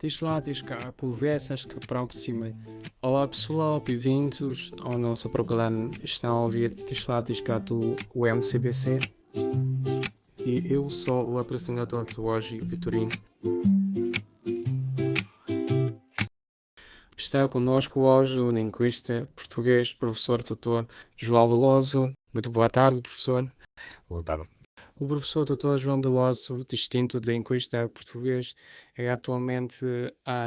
Desde lá, desde cá, conversas que aproximem. Olá pessoal, bem-vindos ao nosso programa. Estão a ouvir desde lá, desde cá do MCBC. E eu sou o apresentador de hoje, Vitorino. Está conosco hoje o linguista português, professor doutor João Veloso. Muito boa tarde, professor. Boa tarde. O professor Dr. João Veloso, distinto de linguista português, é atualmente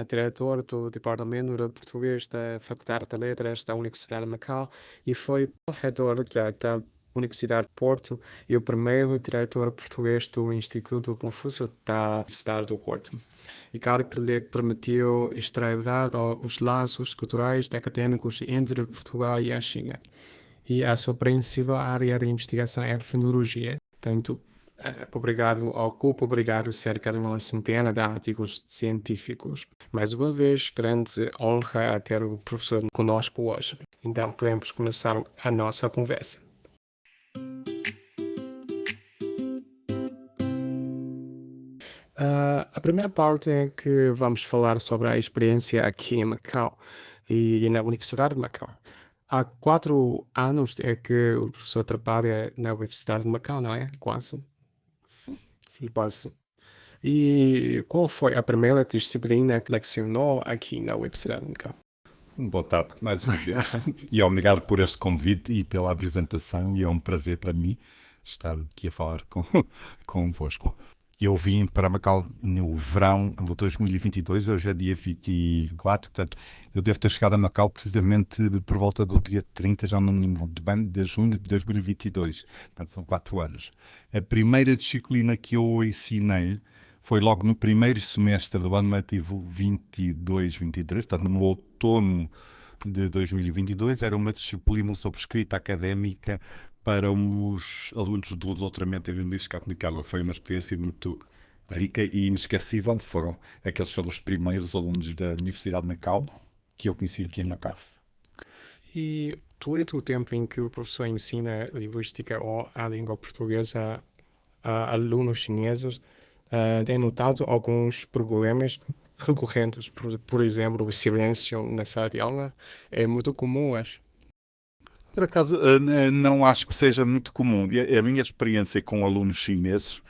diretor do Departamento de Português da Faculdade de Letras da Universidade de Macau e foi reitor da Universidade de Porto e o primeiro diretor português do Instituto Confúcio da Universidade do Porto. E cargo que lhe permitiu estreitar os laços culturais e acadêmicos entre Portugal e a China. E a sua principal área de investigação é a fenologia. Portanto, obrigado cerca de uma centena de artigos científicos. Mais uma vez, grande honra a ter o professor conosco hoje. Então, podemos começar a nossa conversa. A primeira parte é que vamos falar sobre a experiência aqui em Macau e na Universidade de Macau. Há 4 anos é que o professor trabalha na Universidade de Macau, não é? Quase. Sim. Quase. E qual foi a primeira disciplina que lecionou aqui na Universidade de Macau? Boa tarde, mais uma vez. E obrigado por este convite e pela apresentação. E é um prazer para mim estar aqui a falar convosco. Eu vim para Macau no verão de 2022, hoje é dia 24, portanto, eu devo ter chegado a Macau precisamente por volta do dia 30, já não me lembro bem, de junho de 2022, portanto são 4 anos. A primeira disciplina que eu ensinei foi logo no primeiro semestre do ano letivo 22-23, portanto no outono de 2022, era uma disciplina sobre escrita académica para os alunos do doutoramento em Linguística Aplicada. Foi uma experiência muito rica e inesquecível. Foram os primeiros alunos da Universidade de Macau que eu conheci aqui em Macau. E durante o tempo em que o professor ensina linguística ou a língua portuguesa a alunos chineses, tem notado alguns problemas recorrentes, por exemplo, o silêncio na sala de aula é muito comum, acho. Por acaso, não acho que seja muito comum. A minha experiência com alunos chineses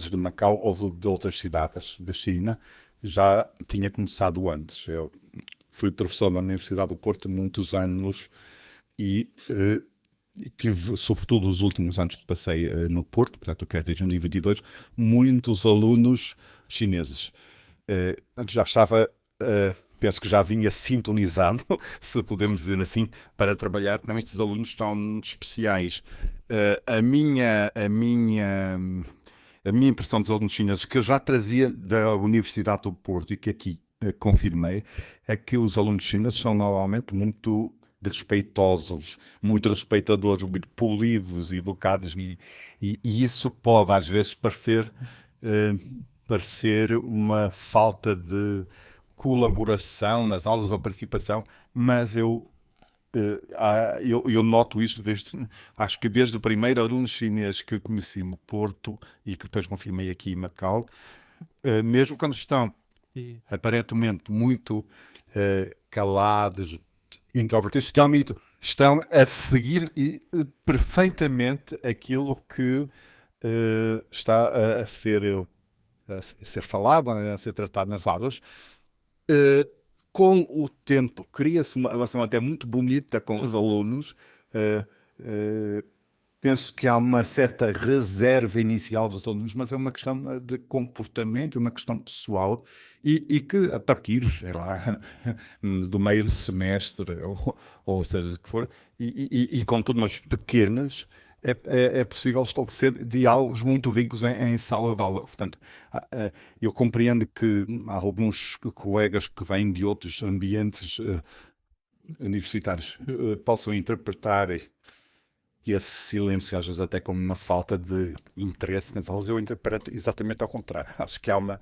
de Macau ou de outras cidades da China, já tinha começado antes. Eu fui professor na Universidade do Porto muitos anos e tive, sobretudo os últimos anos que passei no Porto, portanto, que é desde 2022, muitos alunos chineses. Antes já estava... penso que já vinha sintonizado, se podemos dizer assim, para trabalhar com estes alunos tão especiais. A minha impressão dos alunos chineses, que eu já trazia da Universidade do Porto e que aqui confirmei, é que os alunos chineses são normalmente muito respeitosos, muito respeitadores, muito polidos, educados, e isso pode às vezes parecer uma falta de colaboração nas aulas ou participação, mas eu noto isso acho que desde o primeiro aluno chinês que eu conheci no Porto e que depois confirmei aqui em Macau, mesmo quando estão aparentemente muito calados, introvertidos, estão a seguir perfeitamente aquilo que está a ser falado, a ser tratado nas aulas. Com o tempo cria-se uma relação até muito bonita com os alunos. Penso que há uma certa reserva inicial dos alunos, mas é uma questão de comportamento, uma questão pessoal e que a partir, sei lá, do meio do semestre ou seja o que for, e com turmas pequenas, é possível estabelecer diálogos muito ricos em sala de aula. Portanto, eu compreendo que há alguns colegas que vêm de outros ambientes universitários possam interpretar esse silêncio, às vezes até como uma falta de interesse nas aulas. Eu interpreto exatamente ao contrário. Acho que é uma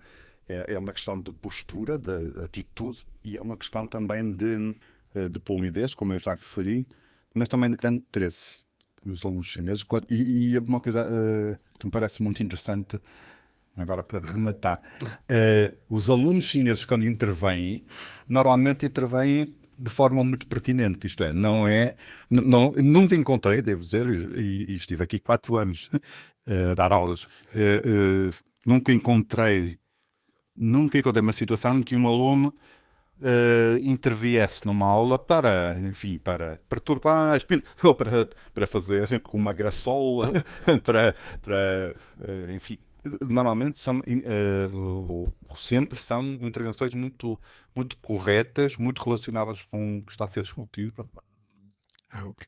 questão de postura, de atitude, e é uma questão também de polidez, como eu já referi, mas também de grande interesse dos alunos chineses. E uma coisa que me parece muito interessante agora para rematar, os alunos chineses quando intervêm, normalmente intervêm de forma muito pertinente, isto é, nunca encontrei, devo dizer, e estive aqui 4 anos a dar aulas, nunca encontrei uma situação em que um aluno interviesse numa aula para, enfim, para perturbar ou para fazer uma graçola, enfim, normalmente sempre são intervenções muito, muito corretas, muito relacionadas com o que está a ser discutido. Ok.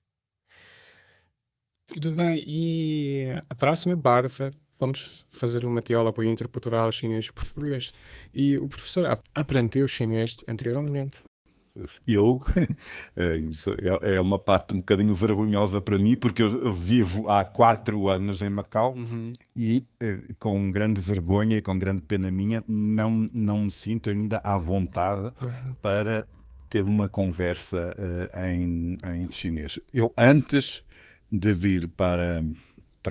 Tudo bem. E a próxima parte, vamos fazer uma teola intercultural chinês-português. E o professor aprendeu chinês anteriormente. Eu, isso é uma parte um bocadinho vergonhosa para mim, porque eu vivo há 4 anos em Macau e com grande vergonha e com grande pena minha, não me sinto ainda à vontade para ter uma conversa em chinês. Eu, antes de vir para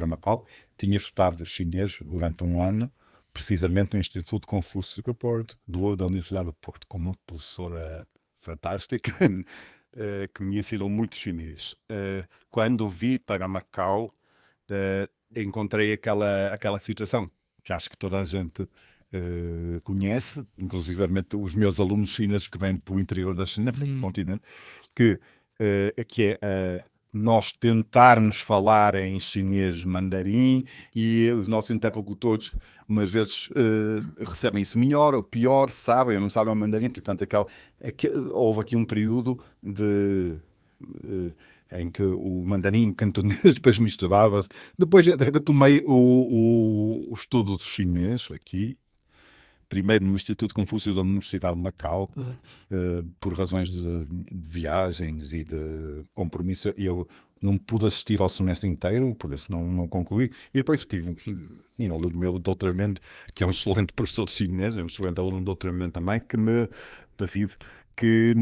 Macau, tinha estudado chinês durante um ano, precisamente no Instituto Confúcio da Universidade do Porto, com uma professora fantástica que me ensinou muito chinês. Quando vi para Macau, encontrei aquela situação que acho que toda a gente conhece, inclusivamente os meus alunos chineses que vêm do interior da China, do continente, que é nós tentarmos falar em chinês mandarim e os nossos interlocutores umas vezes recebem isso melhor ou pior, sabem ou não sabem o mandarim. Portanto, houve aqui um período em que o mandarim cantonês depois misturava-se. Depois retomei o estudo de chinês aqui, primeiro no Instituto Confúcio da Universidade de Macau, por razões de viagens e de compromisso. Eu não pude assistir ao semestre inteiro, por isso não concluí. E depois tive um aluno do meu doutoramento, que é um excelente professor de chinês, é um excelente aluno de doutoramento também, David, que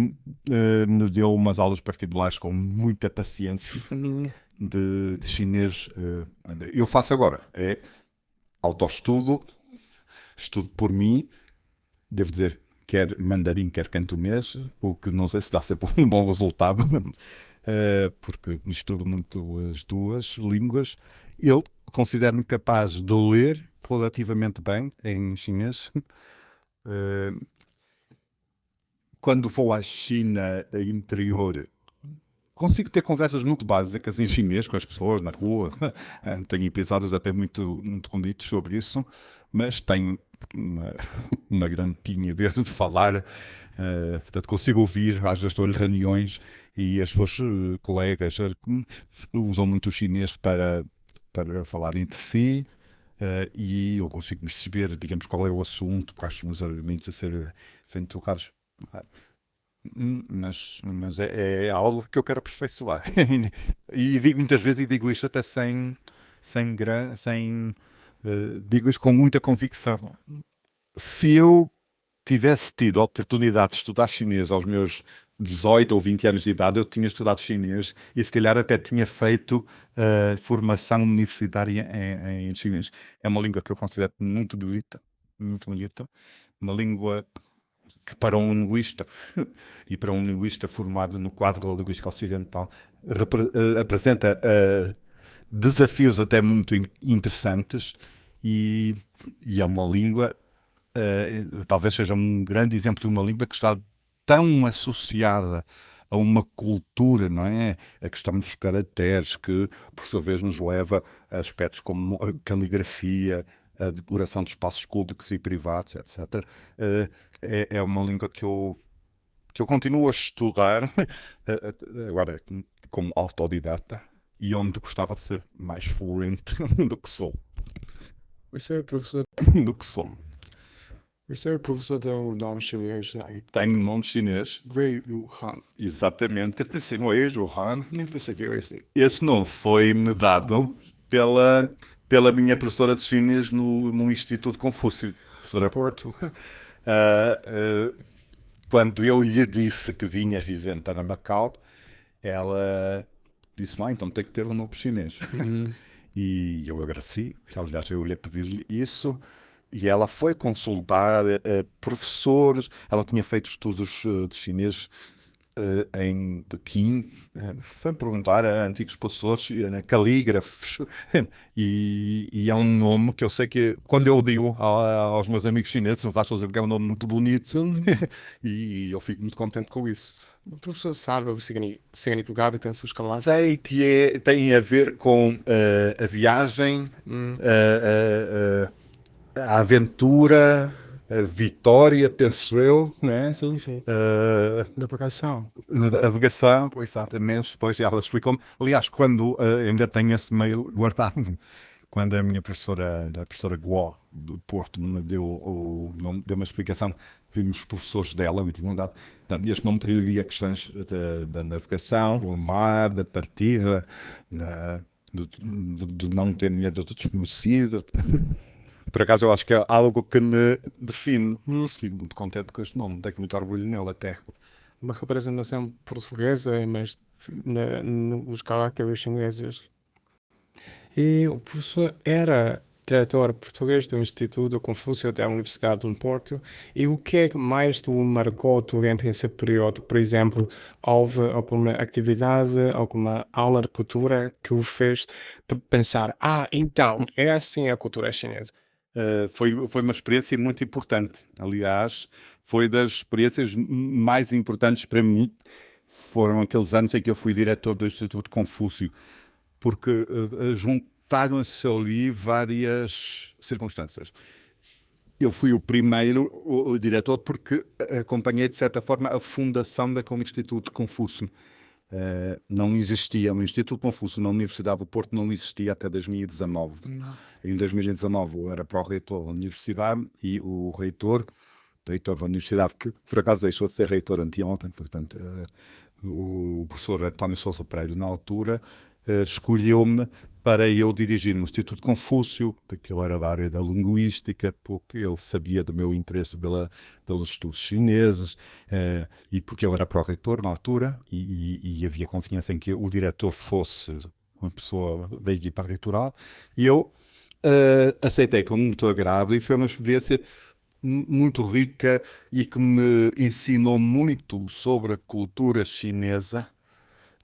me deu umas aulas particulares com muita paciência de chinês. Eu faço agora, autoestudo, estudo por mim, devo dizer, quer mandarim, quer cantonês, o que não sei se dá sempre um bom resultado, porque misturo muito as duas línguas. Eu considero-me capaz de ler relativamente bem em chinês. Quando vou à China interior, consigo ter conversas muito básicas em chinês com as pessoas na rua. Tenho episódios até muito, muito bonitos sobre isso, mas tenho uma grande timidez de falar. Portanto, consigo ouvir, às vezes estou em reuniões e as suas colegas usam muito o chinês para falar entre si. E eu consigo perceber, digamos, qual é o assunto, quais são os argumentos a serem tocados. Mas é algo que eu quero aperfeiçoar. E digo muitas vezes, e digo isto até digo isto com muita convicção. Se eu tivesse tido a oportunidade de estudar chinês aos meus 18 ou 20 anos de idade, eu tinha estudado chinês e se calhar até tinha feito formação universitária em chinês. É uma língua que eu considero muito bonita, uma língua que para um linguista e para um linguista formado no quadro da linguística ocidental apresenta desafios até muito interessantes e é uma língua, talvez seja um grande exemplo de uma língua que está tão associada a uma cultura, não é? A questão dos caracteres, que por sua vez nos leva a aspectos como a caligrafia, a decoração de espaços públicos e privados, etc. É uma língua que eu continuo a estudar, agora como autodidata, e onde gostava de ser mais fluente do que sou. Você é professor, Do que sou. você é professor do nome chinês aí. Tenho nome chinês. Wei Wuhan. Exatamente. Esse não é Wuhan, nem você viu esse. Esse nome foi-me dado pela minha professora de chinês no Instituto Confúcio, professora Porto. Quando eu lhe disse que vinha viver para Macau, ela disse: então tem que ter um nome chinês. E eu agradeci, aliás, eu lhe pedi isso. E ela foi consultar professores, ela tinha feito estudos de chinês em Pequim, foi perguntar a antigos professores, calígrafos, e é um nome que eu sei que, quando eu digo aos meus amigos chineses, eles acham que é um nome muito bonito, e eu fico muito contente com isso. O professor sabe o significado tem seus camadas. Sei que tem a ver com a viagem, a aventura, a vitória, penso eu, né? Sim, sim. Navegação. A navegação, exatamente. Depois ela explicou-me. Aliás, quando ainda tenho esse mail guardado, quando a minha professora, a professora Guo, do Porto, me deu uma explicação, vimos os professores dela, me tinham dado. Portanto, este nome teria questões da navegação, do mar, da partida, de não ter medo do desconhecido. Por acaso, eu acho que é algo que me define. Fico muito contente com este nome, tenho muito orgulho nele até. Uma representação portuguesa, mas nos caracteres chineses. E o professor era diretor português do Instituto Confúcio da Universidade do Porto. E o que é que mais te marcou durante esse período? Por exemplo, houve alguma atividade, alguma aula de cultura que o fez pensar, então, é assim a cultura chinesa. Foi uma experiência muito importante. Aliás, foi das experiências mais importantes para mim. Foram aqueles anos em que eu fui diretor do Instituto Confúcio, porque juntaram-se ali várias circunstâncias. Eu fui o primeiro o diretor porque acompanhei, de certa forma, a fundação daquele Instituto Confúcio. Não existia, o Instituto Confúcio na Universidade do Porto não existia até 2019. Em 2019 eu era pró-reitor da universidade e o reitor da universidade, que por acaso deixou de ser reitor anteontem, portanto, o professor António Sousa Pereira, na altura, escolheu-me para eu dirigir no Instituto Confúcio, porque eu era da área da linguística, porque ele sabia do meu interesse pelos estudos chineses, e porque eu era pró-reitor na altura, e havia confiança em que o diretor fosse uma pessoa da equipa reitoral, e eu aceitei com muito agrado, e foi uma experiência muito rica e que me ensinou muito sobre a cultura chinesa.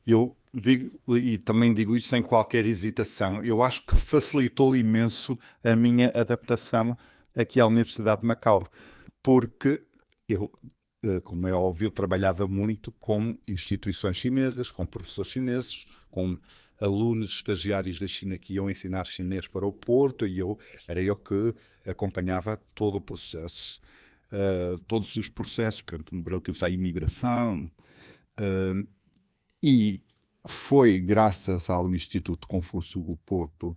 Eu digo, e também digo isso sem qualquer hesitação, eu acho que facilitou imenso a minha adaptação aqui à Universidade de Macau, porque eu, como é óbvio, trabalhava muito com instituições chinesas, com professores chineses, com alunos estagiários da China que iam ensinar chinês para o Porto, e era eu que acompanhava todo o processo, todos os processos, portanto, relativos à imigração, e foi graças ao Instituto Confúcio do Porto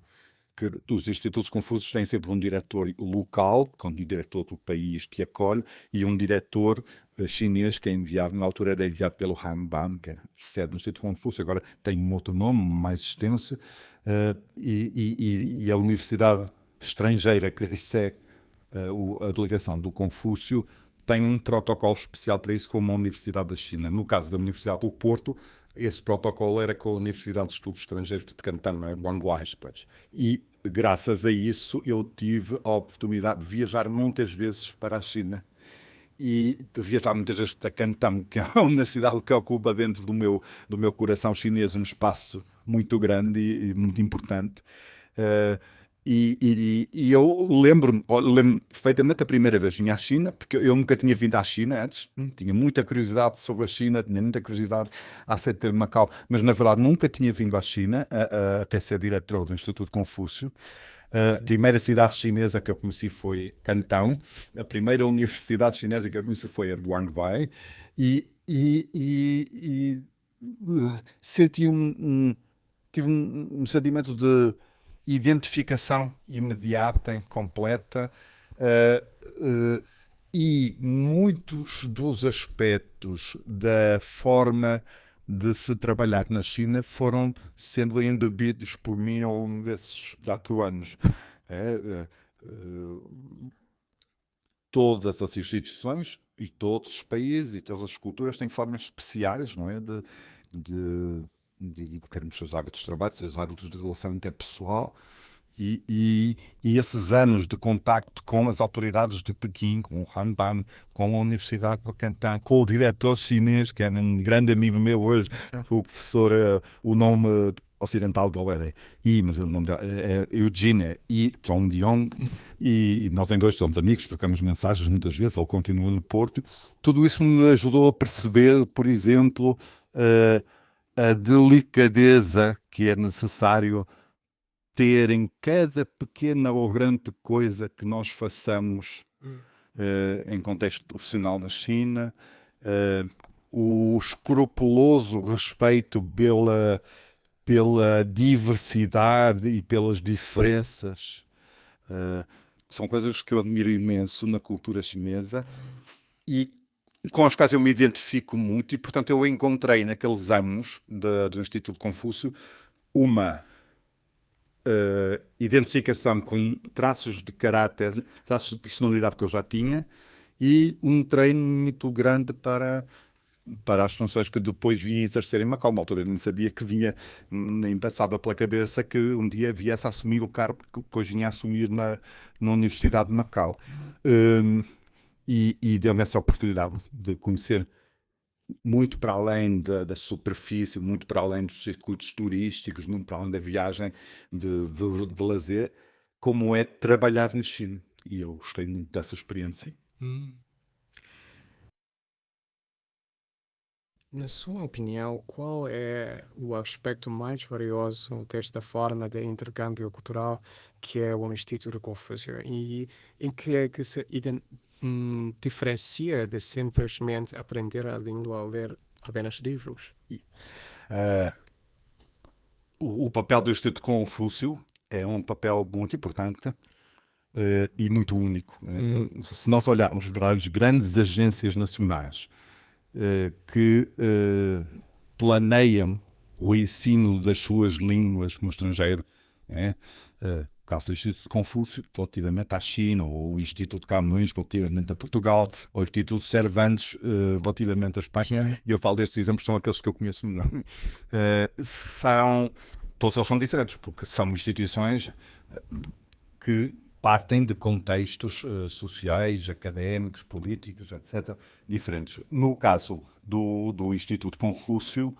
que os Institutos Confúcios têm sempre um diretor local, com um diretor do país que acolhe, e um diretor chinês que é enviado, na altura era enviado pelo Hanban, que é sede do Instituto Confúcio, agora tem um outro nome mais extenso, e a universidade estrangeira que recebe a delegação do Confúcio tem um protocolo especial para isso, como a Universidade da China. No caso da Universidade do Porto, esse protocolo era com a Universidade de Estudos Estrangeiros de Cantão, não é? E graças a isso eu tive a oportunidade de viajar muitas vezes para a China e de viajar muitas vezes para Cantão, que é uma cidade que ocupa dentro do meu coração chinês um espaço muito grande e muito importante. E eu lembro-me perfeitamente a primeira vez que vim à China, porque eu nunca tinha vindo à China antes, tinha muita curiosidade sobre a China, tinha muita curiosidade acerca de Macau, mas na verdade nunca tinha vindo à China, até ser diretor do Instituto Confúcio. A primeira cidade chinesa que eu conheci foi Cantão, a primeira universidade chinesa que eu conheci foi a Guangwei, senti tive um sentimento de identificação imediata, completa, e muitos dos aspectos da forma de se trabalhar na China foram sendo embebidos por mim ao longo desses 4 anos. Todas as instituições e todos os países e todas as culturas têm formas especiais, não é? De termos os seus hábitos de trabalho, os seus hábitos de relação interpessoal, E esses anos de contacto com as autoridades de Pequim, com o Hanban, com a Universidade de Cantan, com o diretor chinês, que é um grande amigo meu hoje, o professor, o nome ocidental dele é mas o nome dele é Eugene e Zhongdiong, e nós em dois somos amigos, trocamos mensagens muitas vezes, ele continua no Porto. Tudo isso me ajudou a perceber, por exemplo, a delicadeza que é necessário ter em cada pequena ou grande coisa que nós façamos em contexto profissional na China, o escrupuloso respeito pela diversidade e pelas diferenças. São coisas que eu admiro imenso na cultura chinesa e com as quais eu me identifico muito, e portanto eu encontrei naqueles anos do Instituto Confúcio uma identificação com traços de caráter, traços de personalidade que eu já tinha, e um treino muito grande para as funções que depois vim exercer em Macau. Na altura eu nem sabia que vinha, nem passava pela cabeça que um dia viesse a assumir o cargo que depois vinha a assumir na Universidade de Macau. E deu-me essa oportunidade de conhecer muito para além da superfície, muito para além dos circuitos turísticos, muito para além da viagem de lazer, como é trabalhar na China. E eu gostei muito dessa experiência. Na sua opinião, qual é o aspecto mais valioso desta forma de intercâmbio cultural que é o Instituto Confúcio? E em que é que se diferencia de simplesmente aprender a língua ao ler apenas livros? O papel do Instituto Confúcio é um papel muito importante e muito único. Se nós olharmos para as grandes agências nacionais que planeiam o ensino das suas línguas no estrangeiro, o caso do Instituto Confúcio relativamente à China, ou o Instituto Camões relativamente a Portugal, ou o Instituto Cervantes relativamente à Espanha, e eu falo destes exemplos, são aqueles que eu conheço melhor. Todos eles são diferentes, porque são instituições que partem de contextos sociais, académicos, políticos, etc., diferentes. No caso do Instituto Confúcio,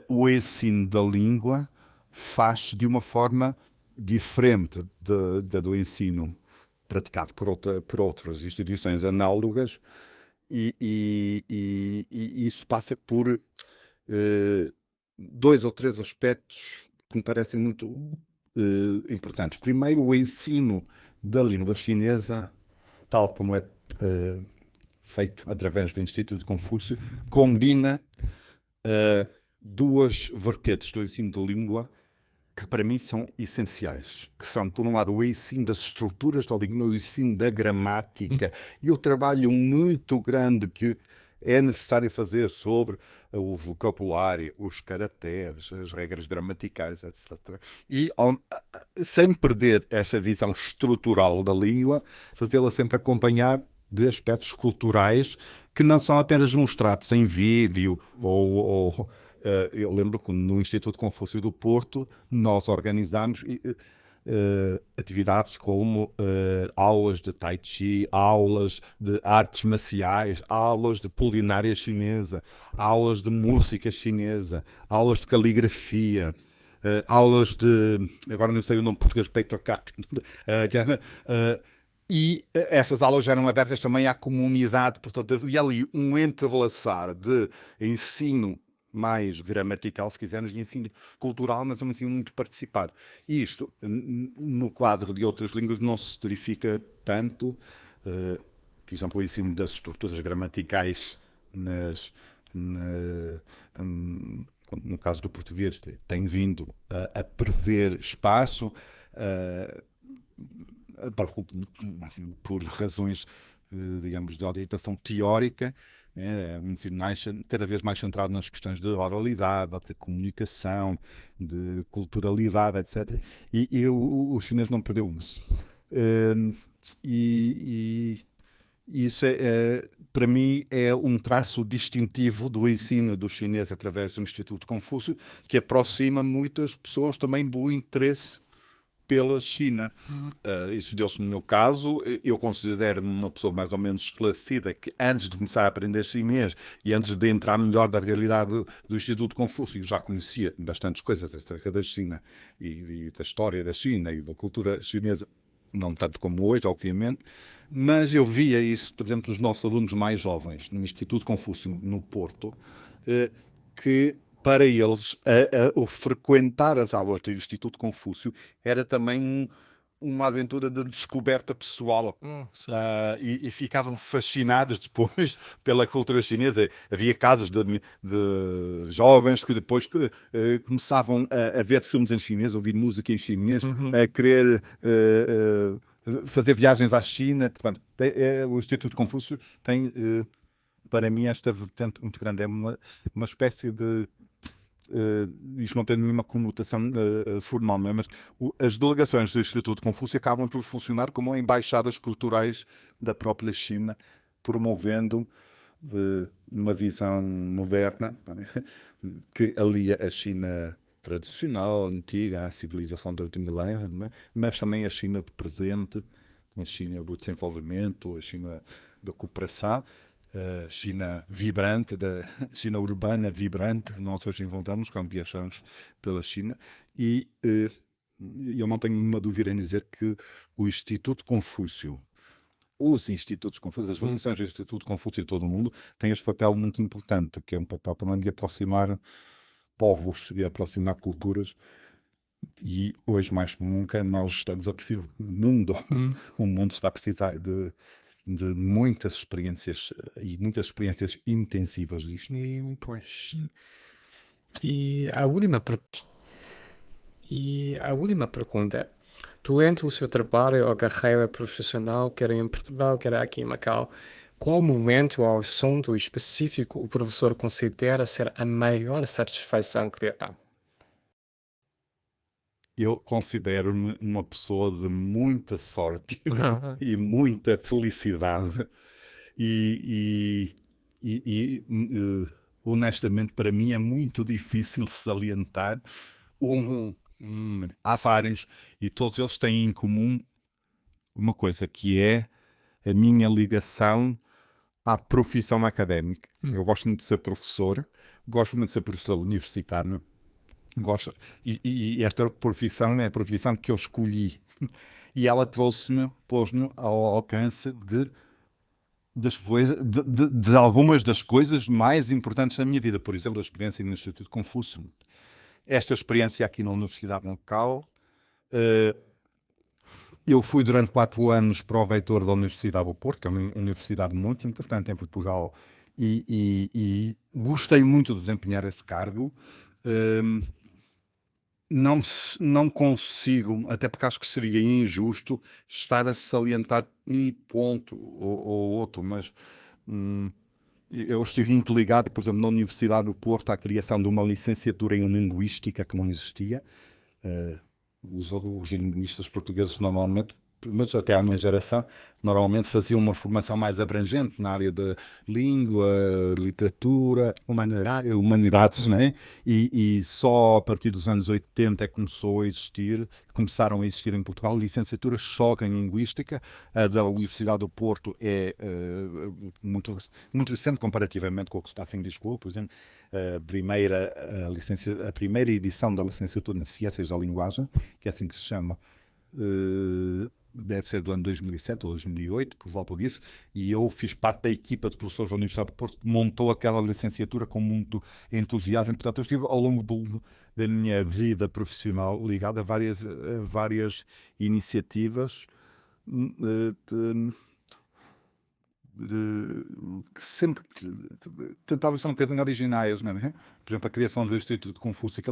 o ensino da língua faz de uma forma diferente do ensino praticado por outras instituições análogas, e isso passa por dois ou três aspectos que me parecem muito importantes. Primeiro, o ensino da língua chinesa, tal como é feito através do Instituto Confúcio, combina duas vertentes do ensino da língua que para mim são essenciais, que são, por um lado, o ensino das estruturas da língua, o ensino da gramática e o trabalho muito grande que é necessário fazer sobre o vocabulário, os caracteres, as regras gramaticais, etc. E sem perder essa visão estrutural da língua, fazê-la sempre acompanhar de aspectos culturais que não são apenas mostrados em vídeo ou eu lembro que no Instituto Confúcio do Porto nós organizámos atividades como aulas de Tai Chi, aulas de artes marciais, aulas de culinária chinesa, aulas de música chinesa, aulas de caligrafia, aulas de... agora não sei o nome português, e essas aulas eram abertas também à comunidade, portanto havia ali um entrelaçar de ensino mais gramatical, se quisermos, e ensino cultural, mas é um ensino muito participado. E isto, no quadro de outras línguas, não se verifica tanto. Por exemplo, o ensino das estruturas gramaticais no caso do português, tem vindo a perder espaço por razões, digamos, de orientação teórica. Um ensino cada vez mais centrado nas questões de oralidade, de comunicação, de culturalidade, etc. E o chinês não perdeu isso. E isso, para mim, é um traço distintivo do ensino do chinês através do Instituto Confúcio, que aproxima muitas pessoas também do interesse pela China. Isso deu-se no meu caso. Eu considero-me uma pessoa mais ou menos esclarecida, que antes de começar a aprender chinês e antes de entrar melhor da realidade do Instituto Confúcio, já conhecia bastantes coisas acerca da China e da história da China e da cultura chinesa. Não tanto como hoje, obviamente, mas eu via isso, por exemplo, nos nossos alunos mais jovens, no Instituto Confúcio, no Porto, que para eles o frequentar as aulas do Instituto Confúcio era também uma aventura de descoberta pessoal. E ficavam fascinados depois pela cultura chinesa. Havia casos de jovens que depois começavam a ver filmes em chinês, ouvir música em chinês, a querer fazer viagens à China. Portanto, o Instituto Confúcio tem, para mim, esta vertente muito grande. É uma espécie de... isto não tem nenhuma conotação formal, mas as delegações do Instituto Confúcio acabam por funcionar como embaixadas culturais da própria China, promovendo uma visão moderna que alia a China tradicional, antiga, à civilização do último milénio, mas também a China do presente, a China do desenvolvimento, a China da cooperação. China vibrante, da China urbana vibrante, nós hoje encontramos quando viajamos pela China, e eu não tenho nenhuma dúvida em dizer que o Instituto Confúcio, os Institutos Confúcio, as organizações do Instituto Confúcio de todo o mundo, têm este papel muito importante, que é um papel para de aproximar povos e aproximar culturas. E hoje, mais que nunca, nós estamos a precisar do mundo. O mundo está a precisar de muitas experiências e muitas experiências intensivas disto. Pois. E a última pergunta. Durante o seu trabalho ou carreira profissional, quer em Portugal, quer aqui em Macau, qual momento ou assunto específico o professor considera ser a maior satisfação que lhe dá? Eu considero-me uma pessoa de muita sorte e muita felicidade e honestamente para mim é muito difícil salientar há vários e todos eles têm em comum uma coisa, que é a minha ligação à profissão académica. Eu gosto muito de ser professor, gosto muito de ser professor universitário. Gosto, e esta profissão é a profissão que eu escolhi e ela pôs-me ao alcance de algumas das coisas mais importantes da minha vida. Por exemplo, a experiência no Instituto Confúcio, esta experiência aqui na Universidade de Macau. Eu fui durante 4 anos pró-reitor da Universidade do Porto, que é uma universidade muito importante em Portugal, e gostei muito de desempenhar esse cargo. Não consigo, até porque acho que seria injusto estar a salientar um ponto ou outro, mas eu estive muito ligado, por exemplo, na Universidade do Porto, à criação de uma licenciatura em Linguística que não existia. Os linguistas portugueses normalmente, mas até à minha geração, normalmente faziam uma formação mais abrangente na área da língua, literatura, humanidades, né? E só a partir dos anos 80 é que começaram a existir em Portugal licenciaturas só em linguística. A da Universidade do Porto é muito recente comparativamente com o que se passa em Lisboa, por exemplo. A primeira edição da licenciatura em Ciências da Linguagem, que é assim que se chama, deve ser do ano 2007 ou 2008, por volta disso, e eu fiz parte da equipa de professores da Universidade do Porto que montou aquela licenciatura com muito entusiasmo. Portanto, eu estive ao longo da minha vida profissional ligado a várias iniciativas que sempre tentavam ser um bocadinho originais, não é? Por exemplo, a criação do Instituto Confúcio,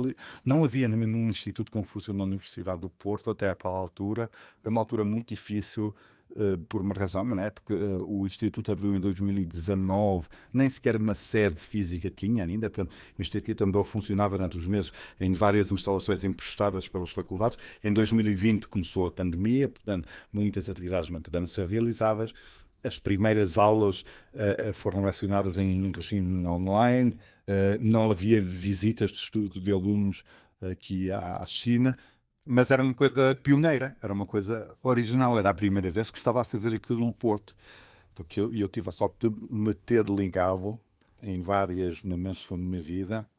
não havia nenhum Instituto Confúcio na Universidade do Porto até àquela altura. Foi uma altura muito difícil por uma razão, não é? Porque o Instituto abriu em 2019, nem sequer uma sede física tinha ainda. Portanto, o Instituto andou a funcionar durante os meses em várias instalações emprestadas pelas faculdades. Em 2020 começou a pandemia, portanto, muitas atividades mantiveram a ser realizadas. As primeiras aulas foram lecionadas em regime online, não havia visitas de estudo de alunos aqui à China. Mas era uma coisa pioneira, era uma coisa original, era a primeira vez que estava a fazer aquilo no Porto. Então, eu tive a sorte de me ter ligado em vários momentos da minha vida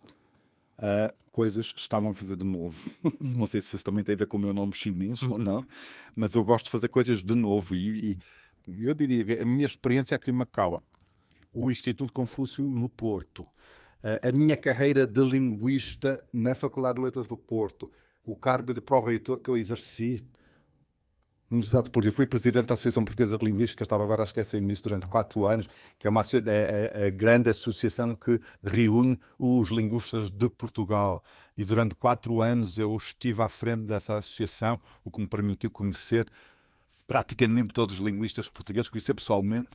a coisas que estavam a fazer de novo. Não sei se isso também tem a ver com o meu nome chinês ou não, mas eu gosto de fazer coisas de novo e eu diria que a minha experiência aqui em Macau, o Instituto Confúcio no Porto, a minha carreira de linguista na Faculdade de Letras do Porto, o cargo de pró-reitor que eu exerci no Universidade de Porto. Eu fui presidente da Associação Portuguesa de Linguística, estava agora a esquecer-me disso durante 4 anos, que é a grande associação que reúne os linguistas de Portugal. E durante 4 anos eu estive à frente dessa associação, o que me permitiu conhecer praticamente todos os linguistas portugueses, conhecer pessoalmente.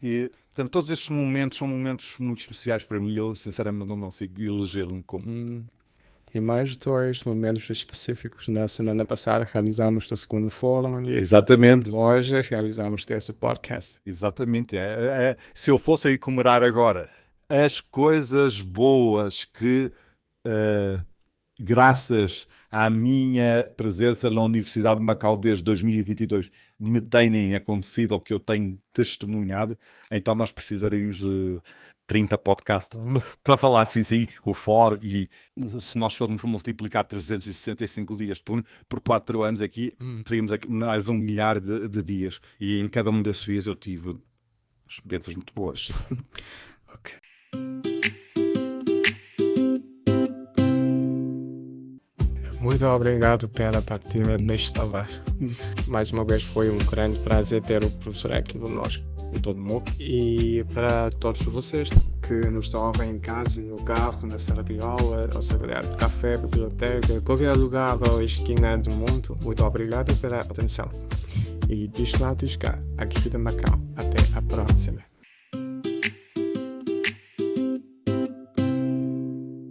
E, portanto, todos estes momentos são momentos muito especiais para mim. Eu, sinceramente, não consigo elegê-lo como... E mais 2 momentos específicos. Na semana passada realizamos o segundo fórum. Exatamente. Hoje realizamos esse podcast. Exatamente. Se eu fosse a enumerar agora as coisas boas que, graças à minha presença na Universidade de Macau desde 2022, me têm acontecido ou que eu tenho testemunhado, então nós precisaríamos de 30 podcasts para falar assim, o fórum, e se nós formos multiplicar 365 dias por 4 anos aqui, teríamos aqui mais 1 milhar de dias, e em cada um desses dias eu tive experiências muito boas. Ok. Muito obrigado pela partilha neste trabalho. Mais uma vez foi um grande prazer ter o professor aqui conosco. Todo mundo. E para todos vocês que nos estão a ouvir em casa, no carro, na sala de aula, ou seja, de café, biblioteca, qualquer lugar ou esquina do mundo, muito obrigado pela atenção. E diz lá, diz cá, aqui de Macau. Até a próxima.